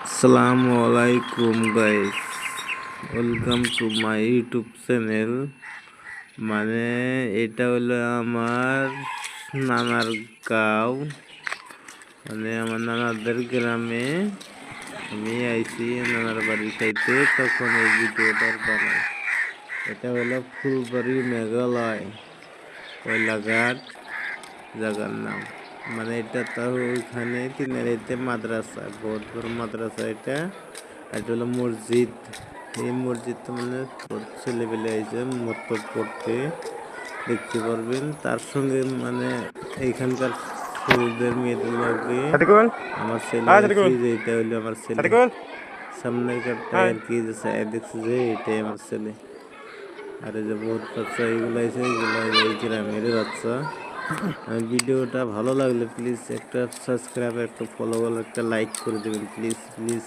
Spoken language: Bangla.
আসসালামু আলাইকুম guys, welcome to my YouTube channel. মানে এটা হলো আমার নানার গাঁও, মানে আমার নানাদের গ্রামে আমি আইছি নানার বাড়ি খাইতে, তখন এই ভিডিওটার বানাই। এটা হলো ফুলবাড়ি মেঘালয় কয়লাঘাট জায়গার নাম। মানে এটা তো ওইখানে তিনারিতে মাদ্রাসা, বহুত বড় মাদ্রাসা এটা। এটা হলো মসজিদ। এই মসজিদটা মানে ছেলেপেলে আইছে মতলব পড়তে, দেখতে পারবেন। তার সঙ্গে মানে এইখানকার ছেলেদের মেয়েদের লাগে আমার ছেলে আইছি, যে এটা হইলো আমার ছেলে। সামনের কারটায় আর কি যে দেখছি যে এটাই আমার ছেলে। আর এই যে বহুত বাচ্চা এইগুলো আইছে, এইগুলো এই গ্রামের বাচ্চা। ভিডিওটা ভালো লাগলে প্লিজ একটা সাবস্ক্রাইব, একটা ফলো, একটা লাইক করে দেবেন প্লিজ প্লিজ।